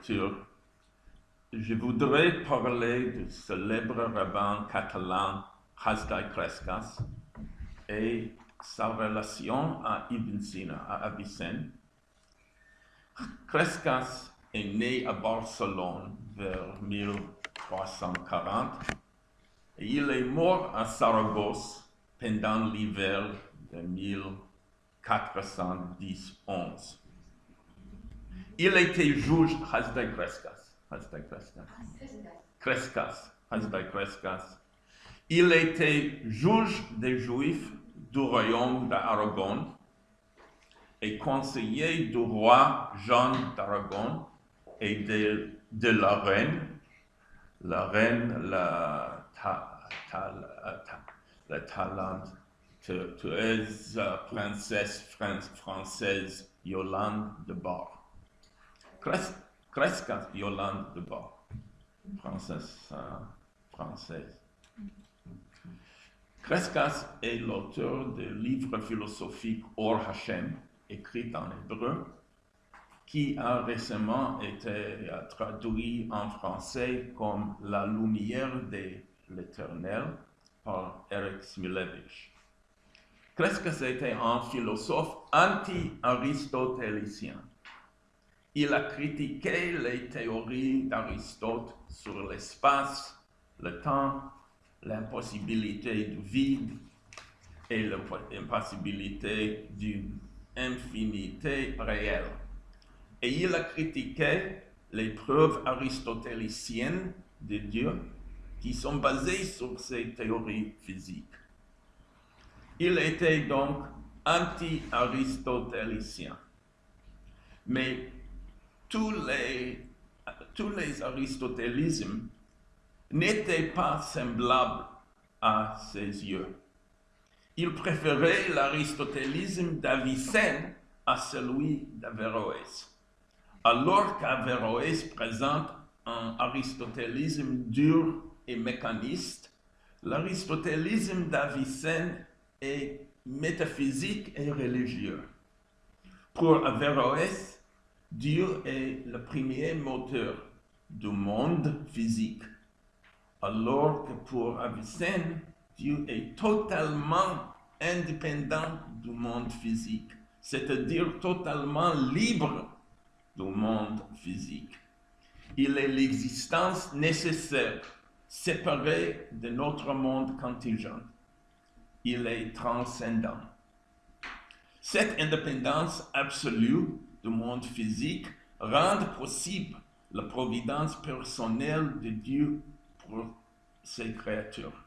Écritures, je voudrais parler du célèbre rabbin catalan Hasdai Crescas et sa relation à Ibn Sina, à Avicenne. Crescas est né à Barcelone vers 1340 et il est mort à Saragosse pendant l'hiver de 1410-11. Il était juge Hasdai Crescas. Il était juge des Juifs du royaume d'Aragon et conseiller du roi Jean d'Aragon et de la reine la talentueuse princesse française Yolande de Bar. Crescas Yolande de Bar, princesse française. Crescas est l'auteur de livres philosophiques Or Hashem, écrit en hébreu, qui a récemment été traduit en français comme La lumière de l'éternel par Eric Smilevich. Crescas était un philosophe anti-aristotélicien. Il a critiqué les théories d'Aristote sur l'espace, le temps, l'impossibilité du vide et l'impossibilité d'une infinité réelle. Et il a critiqué les preuves aristotéliciennes de Dieu qui sont basées sur ces théories physiques. Il était donc anti-aristotélicien. Mais tous les aristotélismes n'étaient pas semblables à ses yeux. Il préférait l'aristotélisme d'Avicenne à celui d'Averroès. Alors qu'Averroès présente un aristotélisme dur et mécaniste, l'aristotélisme d'Avicenne est métaphysique et religieux. Pour Averroès, Dieu est le premier moteur du monde physique, alors que pour Avicenne, Dieu est totalement indépendant du monde physique, c'est-à-dire totalement libre du monde physique. Il est l'existence nécessaire, séparée de notre monde contingent. Il est transcendant. Cette indépendance absolue du monde physique rend possible la providence personnelle de Dieu pour ses créatures.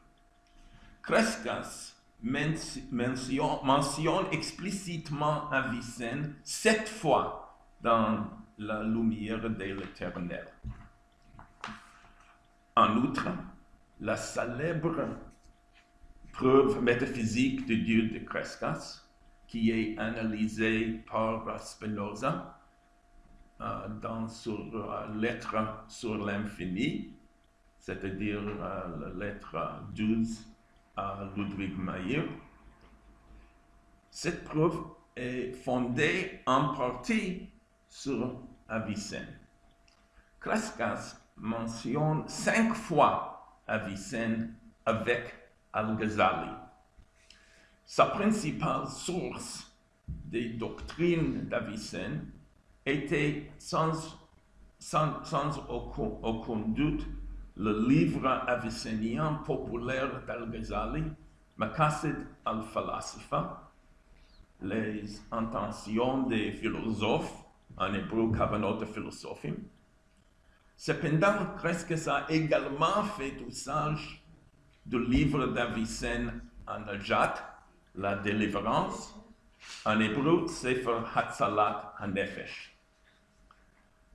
Crescas mentionne explicitement Avicenne 7 fois dans La lumière de l'éternel. En outre, la célèbre preuve métaphysique de Dieu de Crescas, qui est analysée par Spinoza dans sa lettre sur l'infini, c'est-à-dire la lettre 12 à Ludwig Meyer. Cette preuve est fondée en partie sur Avicenne. Crescas mentionne 5 fois Avicenne avec Al-Ghazali. Sa principale source des doctrines d'Avicenne était sans aucun doute le livre avicennien populaire d'Al-Ghazali, Maqasid al-Falasifa, les intentions des philosophes, en hébreu Kavanot Philosophim. Cependant, Crescas a également fait usage du livre d'Avicenne en Najat, La délivrance, en hébreu Sefer Hatzalat HaNefesh.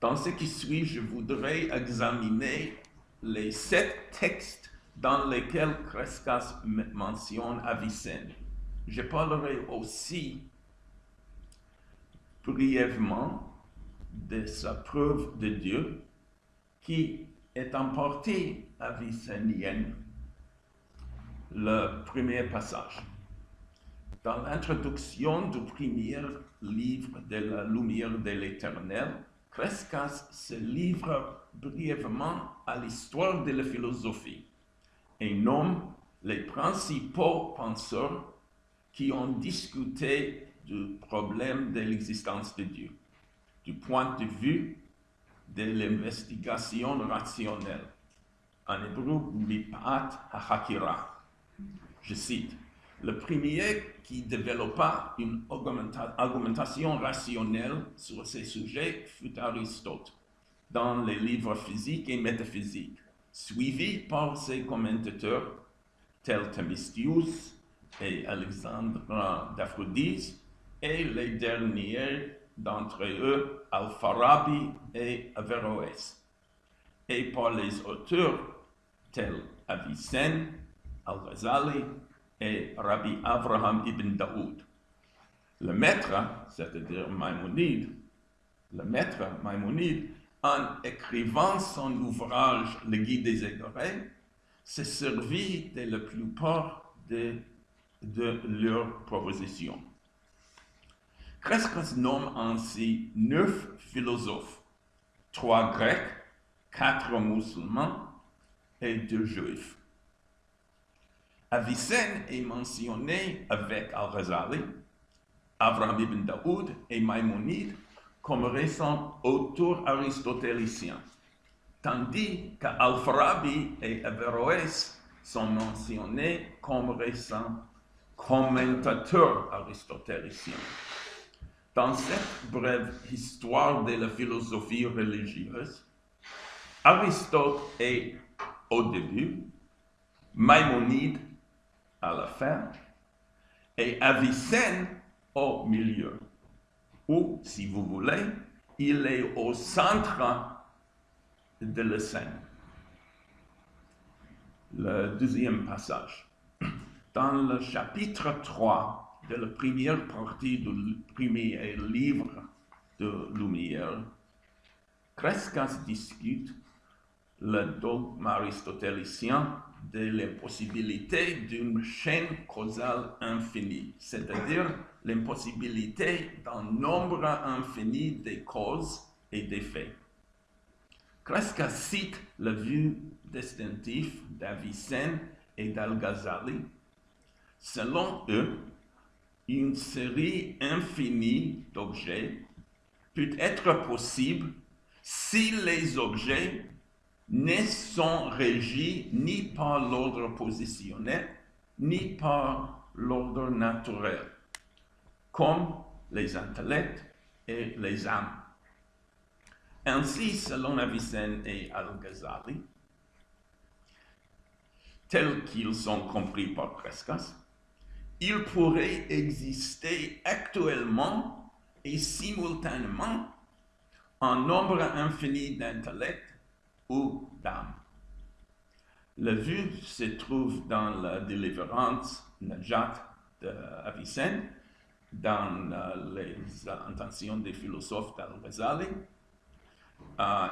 Dans ce qui suit, je voudrais examiner les 7 textes dans lesquels Crescas mentionne Avicenne. Je parlerai aussi brièvement de sa preuve de Dieu, qui est en partie avicennienne. Le premier passage. Dans l'introduction du premier livre de La lumière de l'éternel, Crescas se livre brièvement à l'histoire de la philosophie et nomme les principaux penseurs qui ont discuté du problème de l'existence de Dieu, du point de vue de l'investigation rationnelle. En hébreu, mipat hachakira. Je cite, le premier qui développa une argumentation rationnelle sur ces sujets fut Aristote, dans les livres physiques et métaphysiques, suivi par ses commentateurs tels Themistius et Alexandre d'Aphrodise, et les derniers d'entre eux, Al-Farabi et Averroès, et par les auteurs tels Avicenne, Al-Ghazali et Rabbi Avraham ibn Daoud. Le maître, c'est-à-dire Maïmonide, en écrivant son ouvrage Le Guide des Égarés, s'est servi de la plupart de leurs propositions. Crescas nomme ainsi 9 philosophes, 3 grecs, 4 musulmans et 2 juifs. Avicenne est mentionné avec Al-Ghazali, Avraham ibn Daoud et Maïmonide comme récents auteurs aristotéliciens, tandis qu'Al-Farabi et Averroès sont mentionnés comme récents commentateurs aristotéliciens. Dans cette brève histoire de la philosophie religieuse, Aristote est au début, Maïmonide à la fin, et Avicenne au milieu, ou, si vous voulez, il est au centre de la scène. Le deuxième passage. Dans le chapitre 3 de la première partie du premier livre de Lumière, Crescas discute le dogme aristotélicien de l'impossibilité d'une chaîne causale infinie, c'est-à-dire l'impossibilité d'un nombre infini des causes et des faits. Crescas cite la vue distinctive d'Avicenne et d'Al-Ghazali. Selon eux, une série infinie d'objets peut être possible si les objets ne sont régis ni par l'ordre positionnel, ni par l'ordre naturel, comme les intellects et les âmes. Ainsi, selon Avicenne et Al-Ghazali, tels qu'ils sont compris par Crescas, il pourrait exister actuellement et simultanément un nombre infini d'intellects ou d'âmes. La vue se trouve dans la délivrance Najat d'Avicenne, dans les intentions des philosophes d'Al-Ghazali,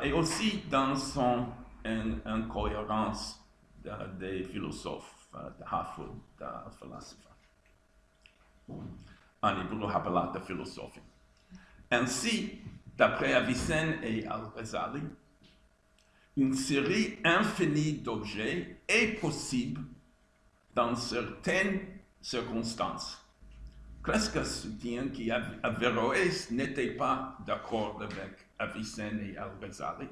et aussi dans son incohérence des philosophes de Hafod, de philosophe. En hébreu, Habalat philosophie. Ainsi, d'après Avicenne et Al-Ghazali, une série infinie d'objets est possible dans certaines circonstances. Crescas soutient qu'Averroès n'était pas d'accord avec Avicenne et Al-Ghazali,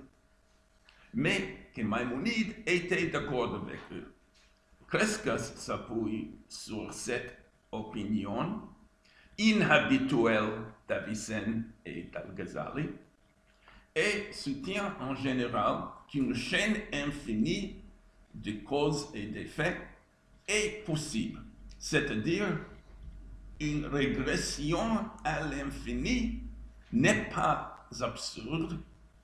mais que Maïmonide était d'accord avec eux. Crescas s'appuie sur cette opinion inhabituelle d'Avicenne et d'Al-Ghazali et soutient en général qu'une chaîne infinie de causes et d'effets est possible, c'est-à-dire une régression à l'infini n'est pas absurde,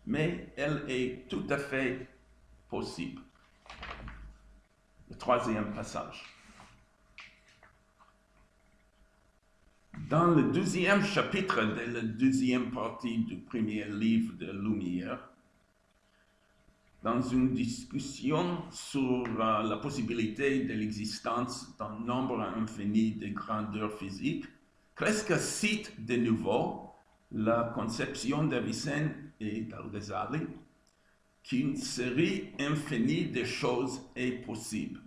mais elle est tout à fait possible. Le troisième passage. Dans le deuxième chapitre de la deuxième partie du premier livre de Lumière, dans une discussion sur la possibilité de l'existence d'un nombre infini de grandeurs physiques, Crescas cite de nouveau la conception d'Avicenne et d'Al-Ghazali qu'une série infinie de choses est possible,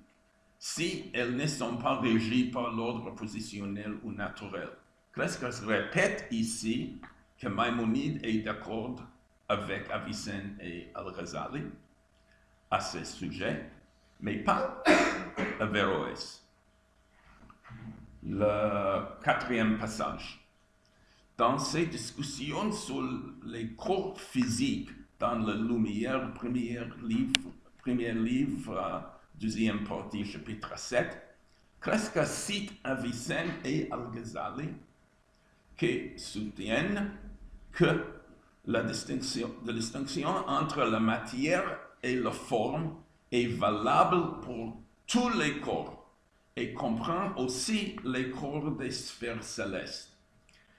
si elles ne sont pas régies par l'ordre positionnel ou naturel. Crescas répète ici que Maïmonide est d'accord avec Avicenne et Al-Ghazali à ce sujet, mais pas Averroès. Le quatrième passage. Dans ces discussions sur les corps physiques dans la Lumière, premier livre, deuxième partie, chapitre 7, Crescas cite Avicenne et Al-Ghazali qui soutiennent que la distinction entre la matière et la forme est valable pour tous les corps et comprend aussi les corps des sphères célestes.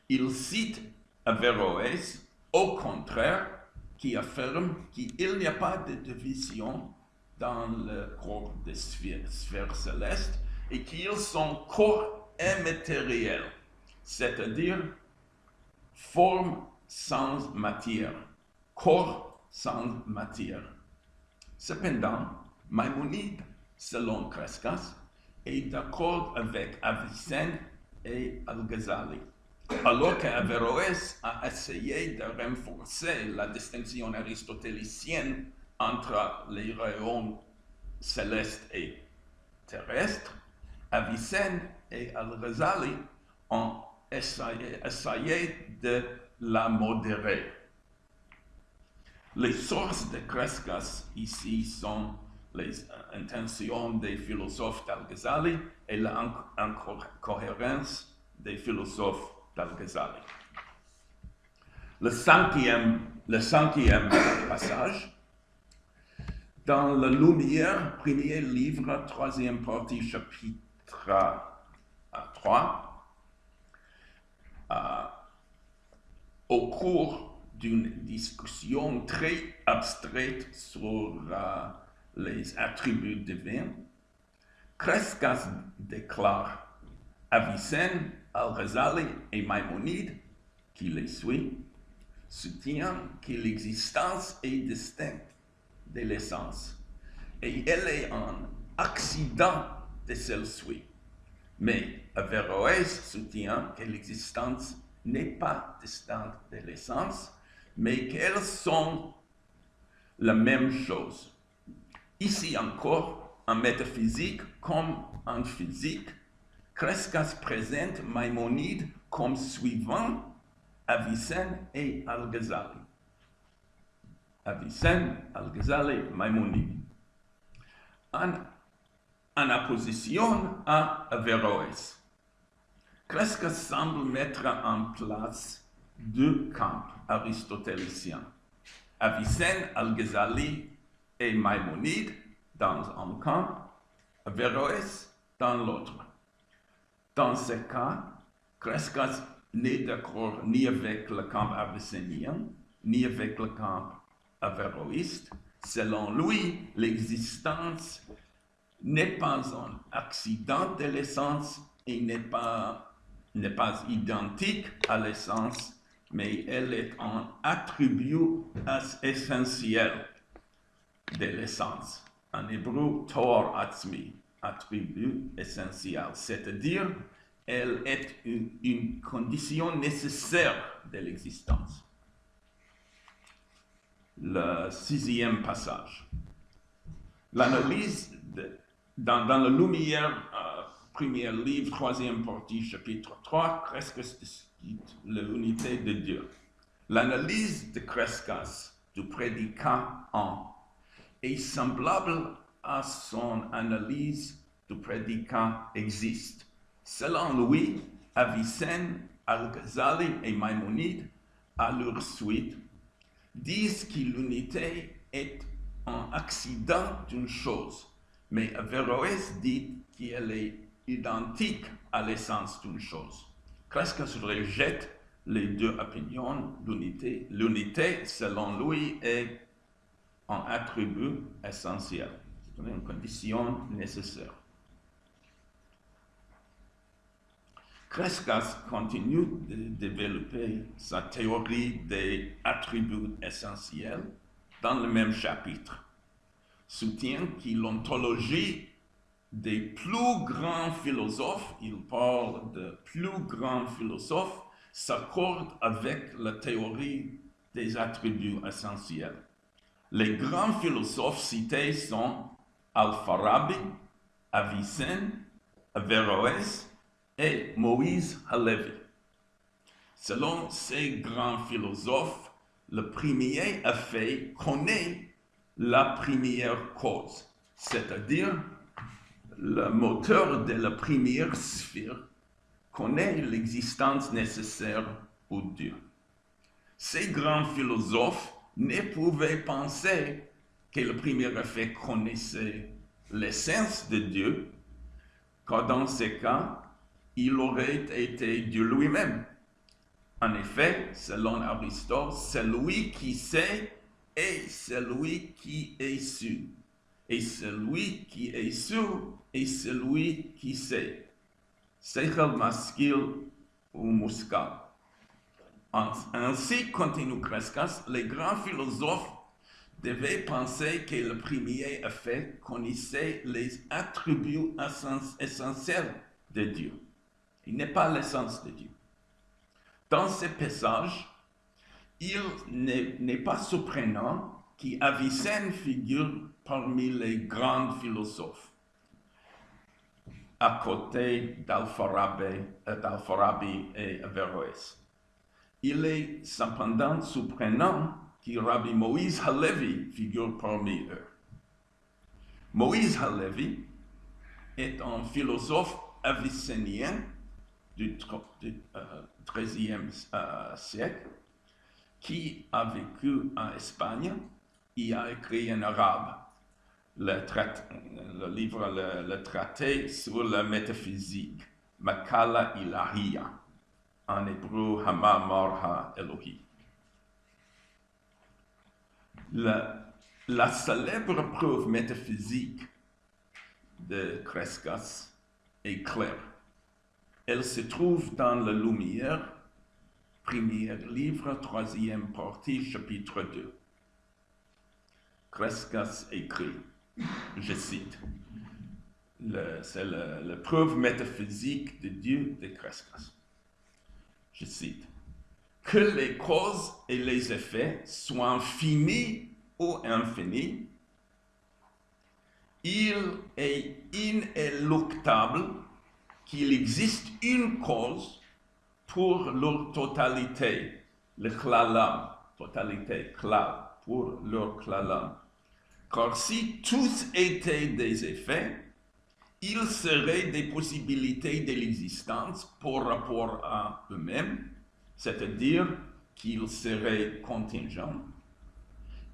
Il cite Averroès, au contraire, qui affirme qu'il n'y a pas de division dans le corps des sphères célestes et qu'ils sont corps immatériels, c'est-à-dire forme sans matière, corps sans matière. Cependant, Maïmonide, selon Crescas, est d'accord avec Avicenne et Al-Ghazali, alors qu'Averroès a essayé de renforcer la distinction aristotélicienne entre les rayons célestes et terrestres. Avicenne et Al-Ghazali ont essayé de la modérer. Les sources de Crescas ici sont les intentions des philosophes d'Al-Ghazali et l'incohérence des philosophes d'Al-Ghazali. Le cinquième passage. Dans la Lumière, premier livre, troisième partie, chapitre 3, au cours d'une discussion très abstraite sur les attributs divins, Crescas déclare Avicenne, Al-Ghazali et Maïmonide, qui les suit, soutiennent que l'existence est distincte de l'essence et elle est un accident de celle-ci. Mais Averroès soutient que l'existence n'est pas distincte de l'essence, mais qu'elles sont la même chose. Ici encore, en métaphysique comme en physique, Crescas présente Maïmonide comme suivant Avicenne et Al-Ghazali. Avicenne, Al-Ghazali, Maïmonide. En opposition à Averroès, Crescas semble mettre en place deux camps aristotéliciens. Avicenne, Al-Ghazali et Maïmonide dans un camp, Averroès dans l'autre. Dans ce cas, Crescas n'est d'accord ni avec le camp avicennien, ni avec le camp averroïste. Selon lui, l'existence n'est pas un accident de l'essence et n'est pas identique à l'essence, mais elle est un attribut essentiel de l'essence. En hébreu, tor atzmi, attribut essentiel, c'est-à-dire elle est une condition nécessaire de l'existence. Le sixième passage. L'analyse dans la Lumière, premier livre, troisième partie, chapitre 3, Crescas discute l'unité de Dieu. L'analyse de Crescas du prédicat en est semblable à son analyse du prédicat existe. Selon lui, Avicenne, Al-Ghazali et Maïmonide, à leur suite, disent que l'unité est un accident d'une chose, mais Averroès dit qu'elle est identique à l'essence d'une chose. Crescas rejette les deux opinions. L'unité, selon lui, est un attribut essentiel, c'est une condition nécessaire. Crescas continue de développer sa théorie des attributs essentiels dans le même chapitre. Soutient que l'ontologie des plus grands philosophes, il parle de plus grands philosophes, s'accorde avec la théorie des attributs essentiels. Les grands philosophes cités sont Al-Farabi, Avicenne, Averroès et Moïse Halevi. Selon ces grands philosophes, le premier effet connaît la première cause, c'est-à-dire le moteur de la première sphère connaît l'existence nécessaire pour Dieu. Ces grands philosophes ne pouvaient penser que le premier effet connaissait l'essence de Dieu, car dans ce cas, il aurait été Dieu lui-même. En effet, selon Aristote, celui qui sait est celui qui est su. Et celui qui est su est celui qui sait. Sechel maskil ou muscal. Ainsi, continue Crescas, les grands philosophes devaient penser que le premier effet connaissait les attributs essentiels de Dieu. Il n'est pas l'essence de Dieu. Dans ce passage, il n'est pas surprenant qu'Avicenne figure parmi les grands philosophes, à côté d'Al-Farabi et Averroès. Il est cependant surprenant que Rabbi Moïse Halevi figure parmi eux. Moïse Halevi est un philosophe avicennien du XIIIe siècle qui a vécu en Espagne et a écrit en arabe le traité sur la métaphysique, Makala Ilahiya, en hébreu Hamamar Ha-Elohi. La célèbre preuve métaphysique de Crescas est claire. Elle se trouve dans la Lumière, premier livre, troisième partie, chapitre 2. Crescas écrit, je cite, c'est la preuve métaphysique de Dieu de Crescas. Je cite, que les causes et les effets soient finis ou infinis, il est inéluctable qu'il existe une cause pour leur totalité, le klalam, totalité, klal, pour leur klalam. Car si tous étaient des effets, il serait des possibilités de l'existence par rapport à eux-mêmes, c'est-à-dire qu'ils seraient contingents,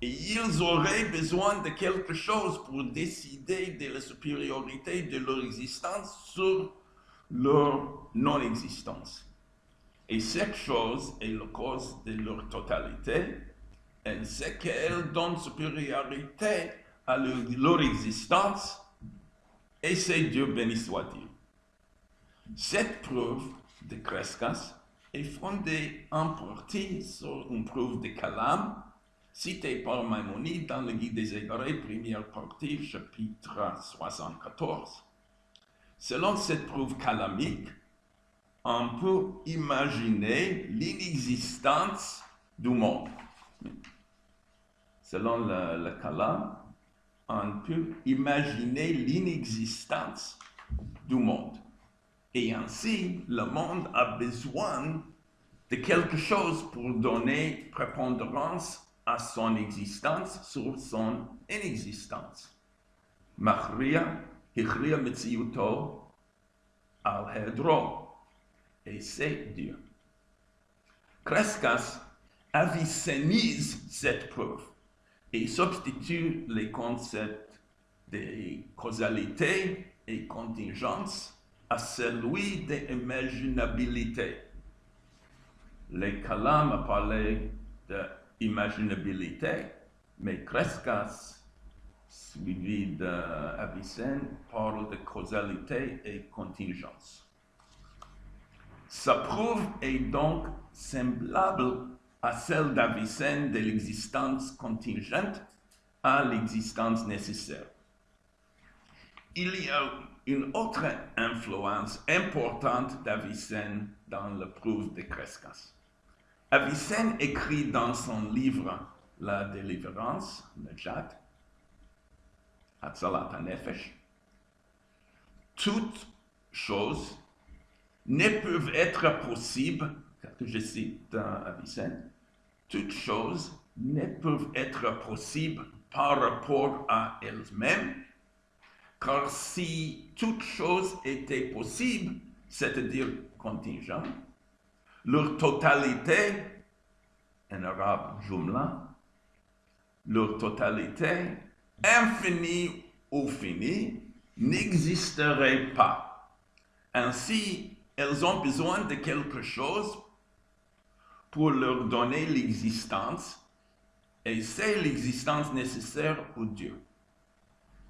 et ils auraient besoin de quelque chose pour décider de la supériorité de leur existence sur leur non-existence. Et cette chose est la cause de leur totalité, et c'est qu'elle donne supériorité à leur existence, et c'est Dieu béni soit-il. Cette preuve de Crescas est fondée en partie sur une preuve de Kalam, citée par Maïmonide dans le Guide des Égarés, première partie, chapitre 74. Selon cette preuve kalamique, on peut imaginer l'inexistence du monde. Selon le Kalam, on peut imaginer l'inexistence du monde. Et ainsi, le monde a besoin de quelque chose pour donner prépondérance à son existence sur son inexistence. Machria, Hichria Metziyuto, Al-Hedro. Et c'est Dieu. Crescas avicennise cette preuve et substitue les concepts de causalité et contingence à celui d'imaginabilité. Les Kalam a parlé d'imaginabilité, mais Crescas, suivi d'Avicenne, parle de causalité et contingence. Sa preuve est donc semblable à celle d'Avicenne de l'existence contingente à l'existence nécessaire. Il y a une autre influence importante d'Avicenne dans la preuve de Crescas. Avicenne écrit dans son livre La délivrance, Najat, Hatzalat HaNefesh, toutes choses ne peuvent être possibles, je cite Avicenne, toutes choses ne peuvent être possibles par rapport à elles-mêmes, car si toute chose était possible, c'est-à-dire contingent, leur totalité, en arabe jumla, leur totalité, infinie ou finie, n'existerait pas. Ainsi, elles ont besoin de quelque chose pour leur donner l'existence, et c'est l'existence nécessaire pour Dieu.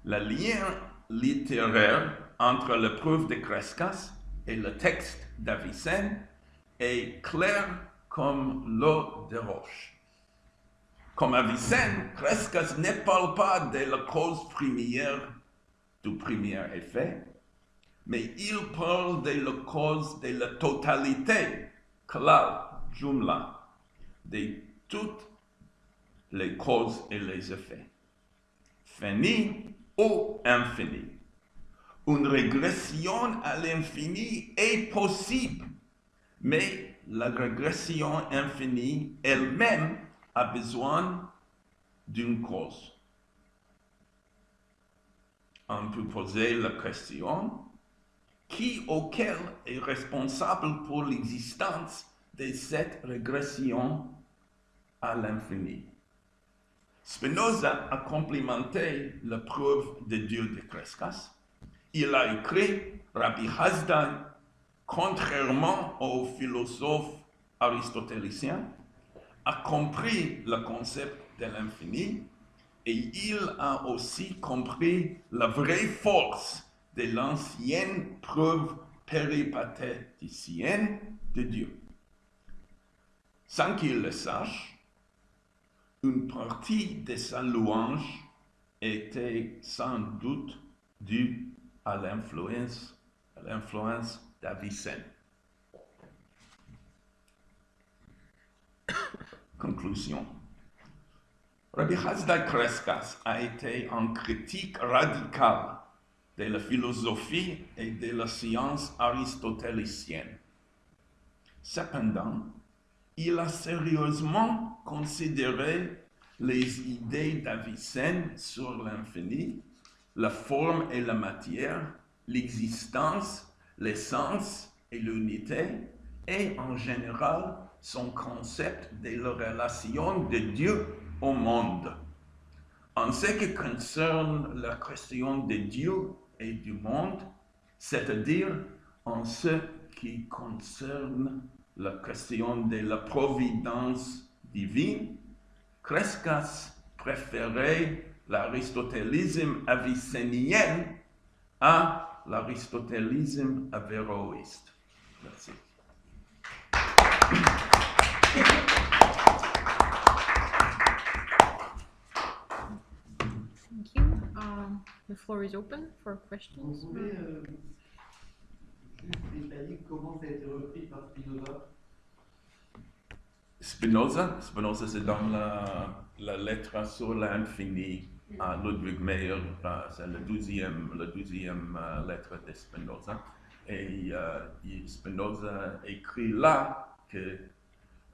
Le lien littéraire entre la preuve de Crescas et le texte d'Avicenne est clair comme l'eau de roche. Comme Avicenne, Crescas ne parle pas de la cause première du premier effet, mais il parle de la cause de la totalité, klal, jumla, de toutes les causes et les effets. Fini ou infini. Une régression à l'infini est possible, mais la régression infinie elle-même a besoin d'une cause. On peut poser la question, qui ou quel est responsable pour l'existence de cette régression à l'infini? Spinoza a complimenté la preuve de Dieu de Crescas. Il a écrit, Rabbi Hasdai, contrairement aux philosophes aristotéliciens, a compris le concept de l'infini et il a aussi compris la vraie force de l'ancienne preuve péripatéticienne de Dieu. Sans qu'il le sache, une partie de sa louange était sans doute due à l'influence d'Avicenne. Conclusion. Rabbi Hasdai Crescas a été un critique radical de la philosophie et de la science aristotélicienne. Cependant, il a sérieusement considéré les idées d'Avicenne sur l'infini, la forme et la matière, l'existence, l'essence et l'unité, et en général son concept de la relation de Dieu au monde. En ce qui concerne la question de Dieu et du monde, c'est-à-dire en ce qui concerne la question de la providence divine, Crescas préférait l'aristotélisme avicénien à l'aristotélisme avéroïste. Merci. Thank you. The floor is open for questions. Vous pouvez détailler comment ça a été repris par Spinoza? Spinoza, c'est dans la lettre sur l'infini à Ludwig Meyer, c'est la douzième lettre de Spinoza. Et Spinoza écrit là que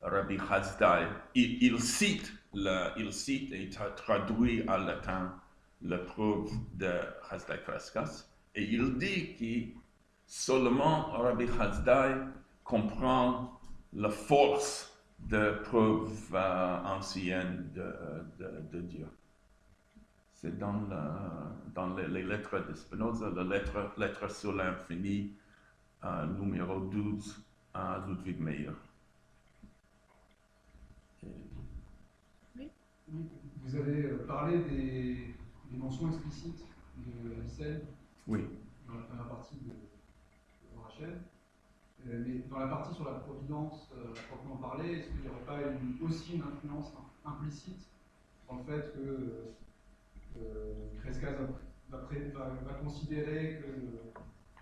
Rabbi Hasdai, il cite et traduit à latin la preuve de Hasdai Crescas, et il dit que seulement Rabbi Hasdai comprend la force de preuve ancienne de Dieu. C'est dans les lettres de Spinoza, la lettre sur l'infini, numéro 12, à Ludwig Meyer. Oui. Vous avez parlé des mentions explicites de Avicenne Oui. dans la première partie de Rachel. Mais dans la partie sur la providence, à proprement parler, est-ce qu'il n'y aurait pas aussi une influence implicite dans le fait que Crescas va considérer que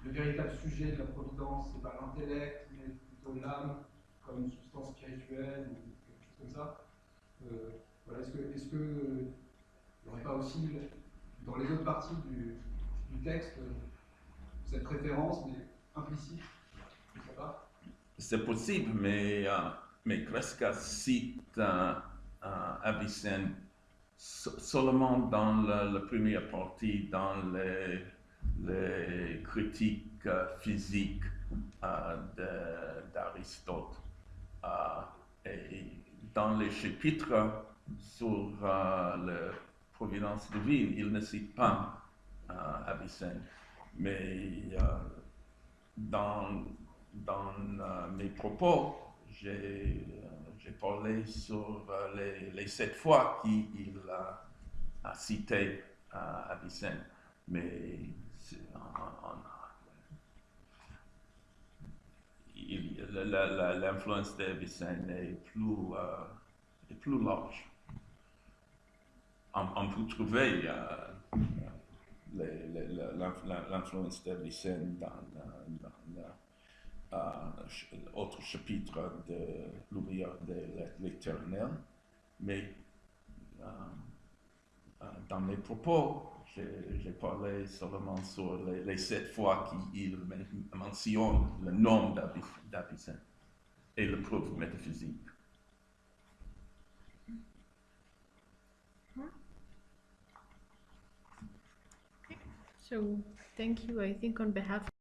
le véritable sujet de la providence, c'est pas l'intellect, mais plutôt l'âme comme une substance spirituelle ou quelque chose comme ça. Voilà, est-ce que il n'y aurait pas aussi dans les autres parties du texte cette préférence, mais implicite, je ne sais pas. C'est possible, mais Crescas cite Avicenne seulement dans la première partie, dans les critiques physiques d'Aristote. Et dans les chapitres sur la providence divine, il ne cite pas Avicenne. Mais dans mes propos, j'ai parlé sur les 7 fois qu'il a cité Avicenne. Mais l'influence d'Avicenne est plus large. On peut trouver l'influence d'Avicenne dans autre chapitre de l'ouvrage de l'éternel, mais dans mes propos, j'ai parlé seulement sur les 7 fois qu'il mentionne le nom d'Avicenne et le preuve métaphysique. So, thank you, I think, on behalf